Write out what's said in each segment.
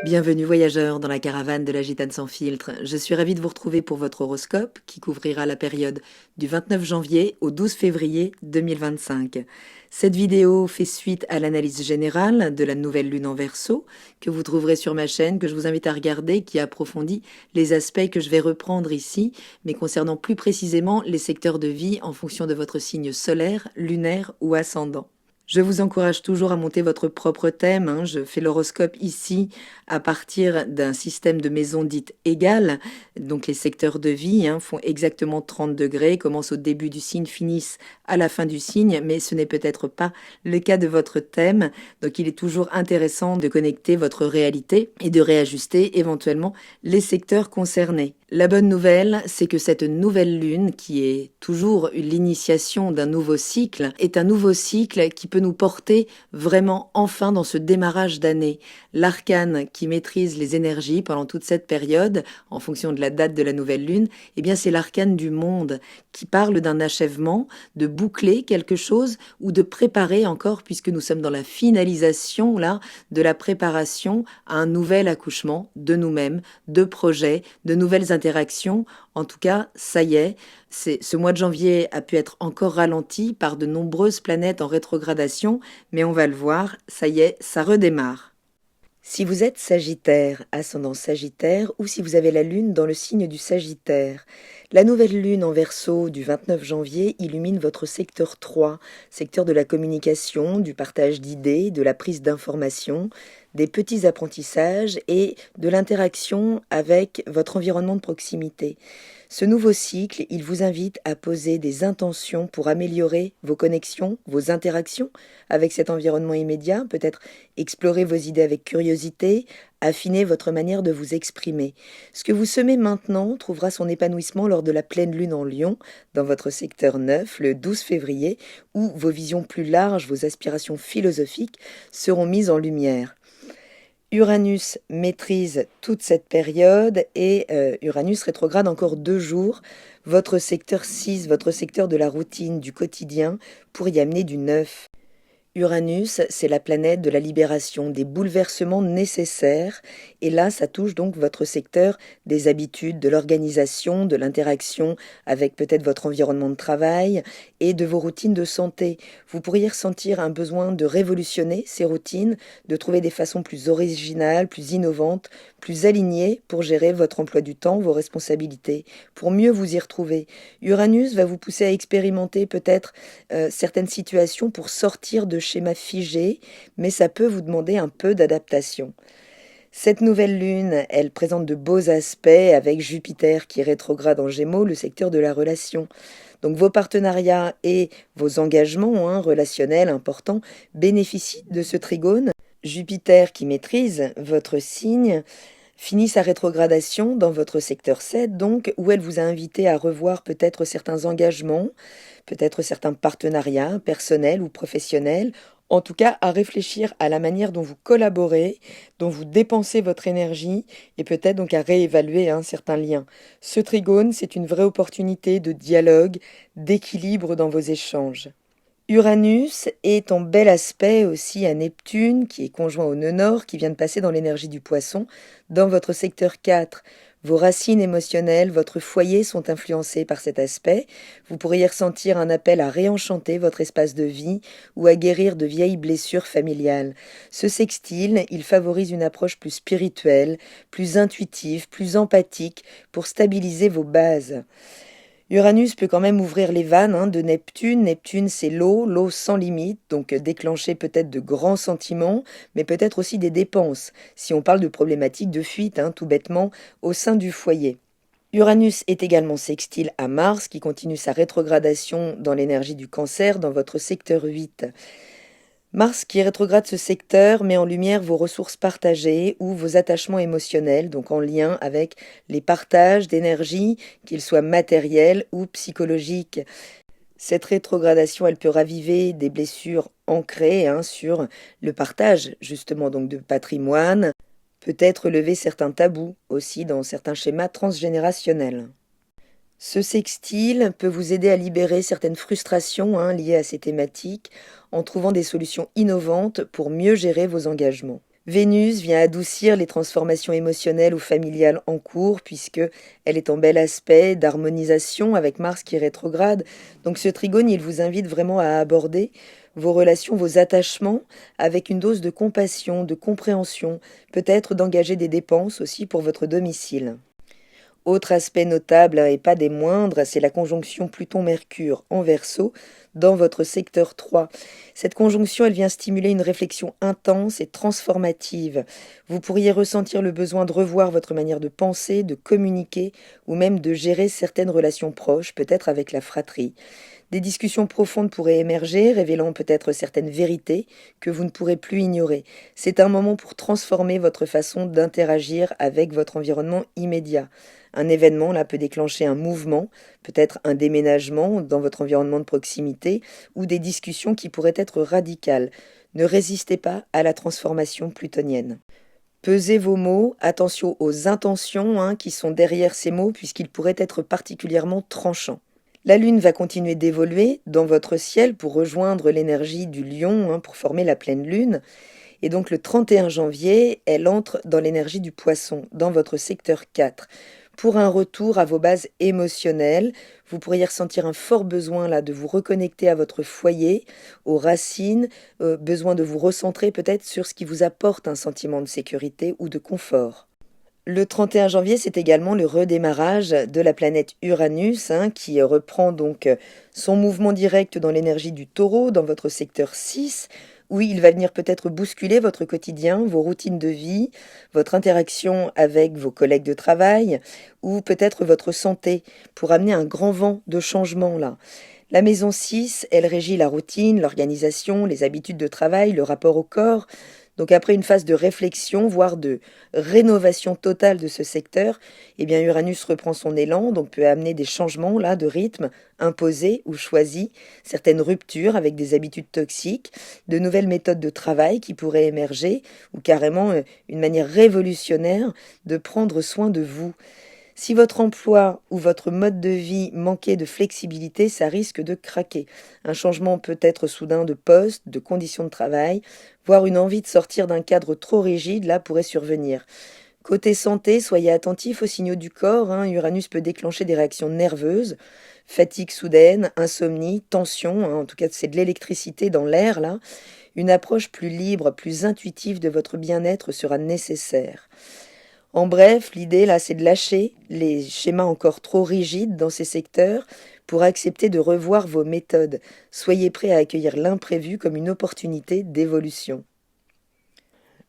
Bienvenue voyageurs dans la caravane de la Gitane sans filtre. Je suis ravie de vous retrouver pour votre horoscope qui couvrira la période du 29 janvier au 12 février 2025. Cette vidéo fait suite à l'analyse générale de la nouvelle lune en Verseau que vous trouverez sur ma chaîne, que je vous invite à regarder, qui approfondit les aspects que je vais reprendre ici, mais concernant plus précisément les secteurs de vie en fonction de votre signe solaire, lunaire ou ascendant. Je vous encourage toujours à monter votre propre thème. Je fais l'horoscope ici à partir d'un système de maisons dites égales. Donc les secteurs de vie font exactement 30 degrés, commencent au début du signe, finissent à la fin du signe, mais ce n'est peut-être pas le cas de votre thème. Donc il est toujours intéressant de connecter votre réalité et de réajuster éventuellement les secteurs concernés. La bonne nouvelle, c'est que cette nouvelle lune, qui est toujours l'initiation d'un nouveau cycle, est un nouveau cycle qui peut nous porter vraiment enfin dans ce démarrage d'année. L'arcane qui maîtrise les énergies pendant toute cette période, en fonction de la date de la nouvelle lune, eh bien c'est l'arcane du monde qui parle d'un achèvement, de boucler quelque chose ou de préparer encore, puisque nous sommes dans la finalisation là de la préparation à un nouvel accouchement de nous-mêmes, de projets, de nouvelles interactions. En tout cas, ça y est, ce mois de janvier a pu être encore ralenti par de nombreuses planètes en rétrogradation, mais on va le voir, ça y est, ça redémarre. Si vous êtes Sagittaire, ascendant Sagittaire, ou si vous avez la lune dans le signe du Sagittaire, la nouvelle lune en Verseau du 29 janvier illumine votre secteur 3, secteur de la communication, du partage d'idées, de la prise d'informations, des petits apprentissages et de l'interaction avec votre environnement de proximité. Ce nouveau cycle, il vous invite à poser des intentions pour améliorer vos connexions, vos interactions avec cet environnement immédiat, peut-être explorer vos idées avec curiosité, affiner votre manière de vous exprimer. Ce que vous semez maintenant trouvera son épanouissement lors de la pleine lune en Lion, dans votre secteur 9, le 12 février, où vos visions plus larges, vos aspirations philosophiques seront mises en lumière. Uranus maîtrise toute cette période et Uranus rétrograde encore 2 jours votre secteur 6, votre secteur de la routine, du quotidien, pour y amener du neuf. Uranus, c'est la planète de la libération, des bouleversements nécessaires, et là, ça touche donc votre secteur des habitudes, de l'organisation, de l'interaction avec peut-être votre environnement de travail et de vos routines de santé. Vous pourriez ressentir un besoin de révolutionner ces routines, de trouver des façons plus originales, plus innovantes, plus alignées pour gérer votre emploi du temps, vos responsabilités, pour mieux vous y retrouver. Uranus va vous pousser à expérimenter peut-être certaines situations pour sortir de schémas figés, mais ça peut vous demander un peu d'adaptation. Cette nouvelle lune, elle présente de beaux aspects avec Jupiter qui rétrograde en Gémeaux, le secteur de la relation. Donc vos partenariats et vos engagements relationnels importants bénéficient de ce trigone. Jupiter qui maîtrise votre signe finit sa rétrogradation dans votre secteur 7, donc, où elle vous a invité à revoir peut-être certains engagements, peut-être certains partenariats personnels ou professionnels, en tout cas à réfléchir à la manière dont vous collaborez, dont vous dépensez votre énergie, et peut-être donc à réévaluer certains liens. Ce trigone, c'est une vraie opportunité de dialogue, d'équilibre dans vos échanges. Uranus est en bel aspect aussi à Neptune, qui est conjoint au nœud nord, qui vient de passer dans l'énergie du poisson, dans votre secteur 4. Vos racines émotionnelles, votre foyer sont influencés par cet aspect. Vous pourriez ressentir un appel à réenchanter votre espace de vie ou à guérir de vieilles blessures familiales. Ce sextile, il favorise une approche plus spirituelle, plus intuitive, plus empathique pour stabiliser vos bases. Uranus peut quand même ouvrir les vannes de Neptune. Neptune, c'est l'eau sans limite, donc déclencher peut-être de grands sentiments, mais peut-être aussi des dépenses, si on parle de problématiques de fuite, tout bêtement, au sein du foyer. Uranus est également sextile à Mars, qui continue sa rétrogradation dans l'énergie du Cancer, dans votre secteur 8. Mars qui rétrograde ce secteur met en lumière vos ressources partagées ou vos attachements émotionnels, donc en lien avec les partages d'énergie, qu'ils soient matériels ou psychologiques. Cette rétrogradation, elle peut raviver des blessures ancrées sur le partage, justement, donc de patrimoine, peut-être lever certains tabous aussi dans certains schémas transgénérationnels. Ce sextile peut vous aider à libérer certaines frustrations liées à ces thématiques en trouvant des solutions innovantes pour mieux gérer vos engagements. Vénus vient adoucir les transformations émotionnelles ou familiales en cours, puisque elle est en bel aspect d'harmonisation avec Mars qui est rétrograde. Donc ce trigone, il vous invite vraiment à aborder vos relations, vos attachements, avec une dose de compassion, de compréhension, peut-être d'engager des dépenses aussi pour votre domicile. Autre aspect notable, et pas des moindres, c'est la conjonction Pluton-Mercure en Verseau dans votre secteur 3. Cette conjonction, elle vient stimuler une réflexion intense et transformative. Vous pourriez ressentir le besoin de revoir votre manière de penser, de communiquer ou même de gérer certaines relations proches, peut-être avec la fratrie. Des discussions profondes pourraient émerger, révélant peut-être certaines vérités que vous ne pourrez plus ignorer. C'est un moment pour transformer votre façon d'interagir avec votre environnement immédiat. Un événement là peut déclencher un mouvement, peut-être un déménagement dans votre environnement de proximité ou des discussions qui pourraient être radicales. Ne résistez pas à la transformation plutonienne. Pesez vos mots, attention aux intentions qui sont derrière ces mots puisqu'ils pourraient être particulièrement tranchants. La Lune va continuer d'évoluer dans votre ciel pour rejoindre l'énergie du Lion, pour former la pleine Lune. Et donc le 31 janvier, elle entre dans l'énergie du Poisson, dans votre secteur 4. Pour un retour à vos bases émotionnelles, vous pourriez ressentir un fort besoin là de vous reconnecter à votre foyer, aux racines, besoin de vous recentrer peut-être sur ce qui vous apporte un sentiment de sécurité ou de confort. Le 31 janvier, c'est également le redémarrage de la planète Uranus, qui reprend donc son mouvement direct dans l'énergie du Taureau, dans votre secteur 6, où il va venir peut-être bousculer votre quotidien, vos routines de vie, votre interaction avec vos collègues de travail, ou peut-être votre santé, pour amener un grand vent de changement là. La maison 6, elle régit la routine, l'organisation, les habitudes de travail, le rapport au corps. Donc après une phase de réflexion, voire de rénovation totale de ce secteur, eh bien Uranus reprend son élan, donc peut amener des changements là de rythme imposés ou choisis, certaines ruptures avec des habitudes toxiques, de nouvelles méthodes de travail qui pourraient émerger, ou carrément une manière révolutionnaire de prendre soin de vous. Si votre emploi ou votre mode de vie manquait de flexibilité, ça risque de craquer. Un changement peut être soudain de poste, de conditions de travail, voire une envie de sortir d'un cadre trop rigide, là pourrait survenir. Côté santé, soyez attentifs aux signaux du corps. Uranus peut déclencher des réactions nerveuses, fatigue soudaine, insomnie, tension. En tout cas, c'est de l'électricité dans l'air, là. Une approche plus libre, plus intuitive de votre bien-être sera nécessaire. En bref, l'idée là, c'est de lâcher les schémas encore trop rigides dans ces secteurs pour accepter de revoir vos méthodes. Soyez prêts à accueillir l'imprévu comme une opportunité d'évolution.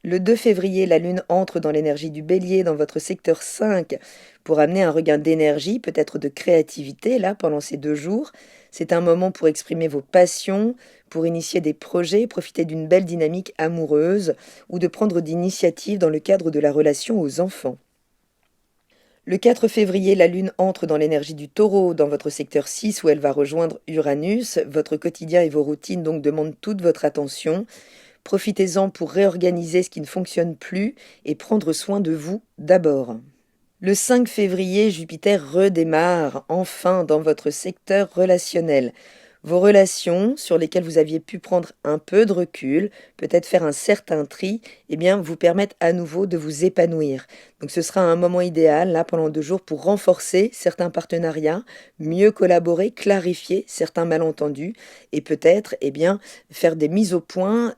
Le 2 février, la Lune entre dans l'énergie du Bélier, dans votre secteur 5, pour amener un regain d'énergie, peut-être de créativité, là, pendant ces 2 jours. C'est un moment pour exprimer vos passions, pour initier des projets, profiter d'une belle dynamique amoureuse, ou de prendre d'initiatives dans le cadre de la relation aux enfants. Le 4 février, la Lune entre dans l'énergie du Taureau, dans votre secteur 6, où elle va rejoindre Uranus. Votre quotidien et vos routines donc demandent toute votre attention. Profitez-en pour réorganiser ce qui ne fonctionne plus et prendre soin de vous d'abord. Le 5 février, Jupiter redémarre enfin dans votre secteur relationnel. Vos relations, sur lesquelles vous aviez pu prendre un peu de recul, peut-être faire un certain tri, vous permettent à nouveau de vous épanouir. Donc ce sera un moment idéal, là, pendant 2 jours, pour renforcer certains partenariats, mieux collaborer, clarifier certains malentendus, et peut-être, faire des mises au point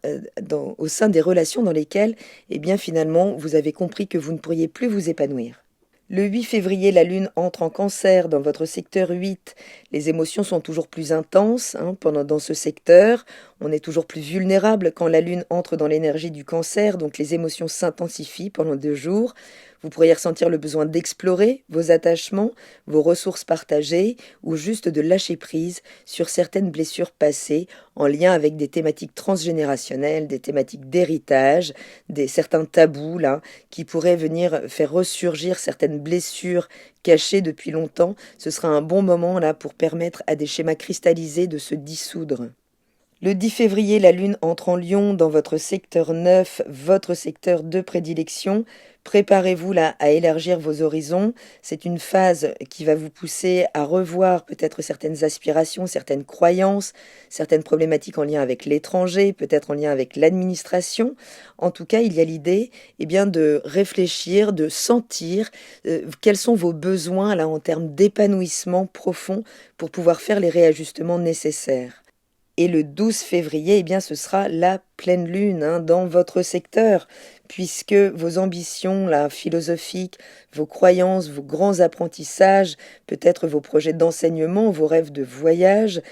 au sein des relations dans lesquelles, finalement, vous avez compris que vous ne pourriez plus vous épanouir. Le 8 février, la Lune entre en Cancer dans votre secteur 8. Les émotions sont toujours plus intenses dans ce secteur. On est toujours plus vulnérable quand la Lune entre dans l'énergie du Cancer, donc les émotions s'intensifient pendant 2 jours. Vous pourriez ressentir le besoin d'explorer vos attachements, vos ressources partagées ou juste de lâcher prise sur certaines blessures passées en lien avec des thématiques transgénérationnelles, des thématiques d'héritage, certains tabous là, qui pourraient venir faire ressurgir certaines blessures cachées depuis longtemps. Ce sera un bon moment là pour permettre à des schémas cristallisés de se dissoudre. Le 10 février, la Lune entre en Lion dans votre secteur 9, votre secteur de prédilection. Préparez-vous là à élargir vos horizons. C'est une phase qui va vous pousser à revoir peut-être certaines aspirations, certaines croyances, certaines problématiques en lien avec l'étranger, peut-être en lien avec l'administration. En tout cas, il y a l'idée de réfléchir, de sentir quels sont vos besoins là en termes d'épanouissement profond pour pouvoir faire les réajustements nécessaires. Et le 12 février, ce sera la pleine lune dans votre secteur, puisque vos ambitions là, philosophiques, vos croyances, vos grands apprentissages, peut-être vos projets d'enseignement, vos rêves de voyage,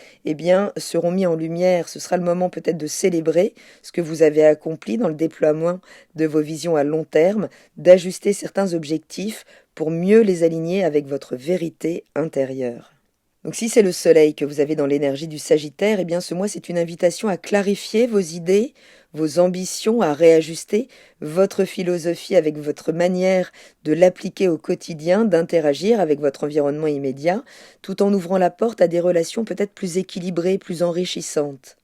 seront mis en lumière. Ce sera le moment peut-être de célébrer ce que vous avez accompli dans le déploiement de vos visions à long terme, d'ajuster certains objectifs pour mieux les aligner avec votre vérité intérieure. Donc si c'est le soleil que vous avez dans l'énergie du Sagittaire, ce mois c'est une invitation à clarifier vos idées, vos ambitions, à réajuster votre philosophie avec votre manière de l'appliquer au quotidien, d'interagir avec votre environnement immédiat, tout en ouvrant la porte à des relations peut-être plus équilibrées, plus enrichissantes.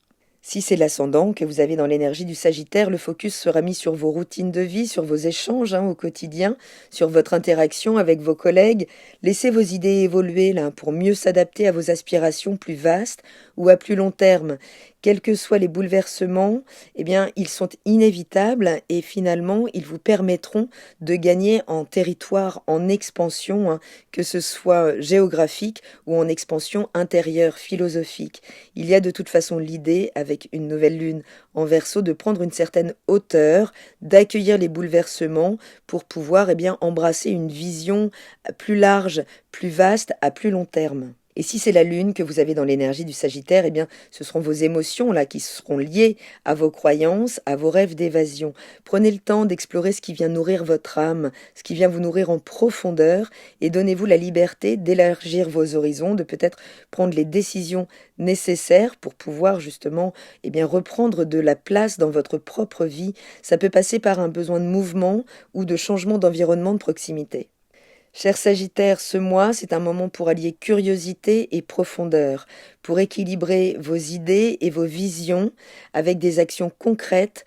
Si c'est l'ascendant que vous avez dans l'énergie du Sagittaire, le focus sera mis sur vos routines de vie, sur vos échanges au quotidien, sur votre interaction avec vos collègues. Laissez vos idées évoluer là, pour mieux s'adapter à vos aspirations plus vastes ou à plus long terme. Quels que soient les bouleversements, ils sont inévitables et finalement, ils vous permettront de gagner en territoire, en expansion, que ce soit géographique ou en expansion intérieure, philosophique. Il y a de toute façon l'idée, avec une nouvelle lune en Verseau, de prendre une certaine hauteur, d'accueillir les bouleversements pour pouvoir embrasser une vision plus large, plus vaste, à plus long terme. Et si c'est la lune que vous avez dans l'énergie du Sagittaire, ce seront vos émotions là qui seront liées à vos croyances, à vos rêves d'évasion. Prenez le temps d'explorer ce qui vient nourrir votre âme, ce qui vient vous nourrir en profondeur, et donnez-vous la liberté d'élargir vos horizons, de peut-être prendre les décisions nécessaires pour pouvoir justement reprendre de la place dans votre propre vie. Ça peut passer par un besoin de mouvement ou de changement d'environnement de proximité. Cher Sagittaire, ce mois, c'est un moment pour allier curiosité et profondeur, pour équilibrer vos idées et vos visions avec des actions concrètes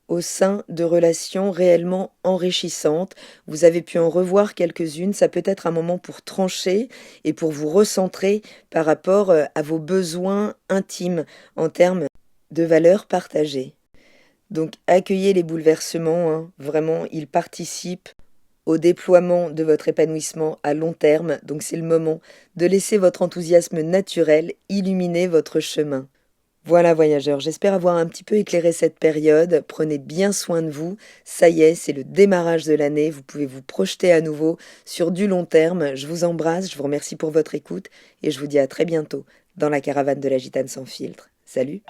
au sein de relations réellement enrichissantes. Vous avez pu en revoir quelques-unes, ça peut être un moment pour trancher et pour vous recentrer par rapport à vos besoins intimes en termes de valeurs partagées. Donc accueillez les bouleversements, vraiment, ils participent au déploiement de votre épanouissement à long terme, donc c'est le moment de laisser votre enthousiasme naturel illuminer votre chemin. Voilà voyageurs, j'espère avoir un petit peu éclairé cette période, prenez bien soin de vous, ça y est, c'est le démarrage de l'année, vous pouvez vous projeter à nouveau sur du long terme, je vous embrasse, je vous remercie pour votre écoute et je vous dis à très bientôt dans la caravane de la Gitane sans filtre. Salut!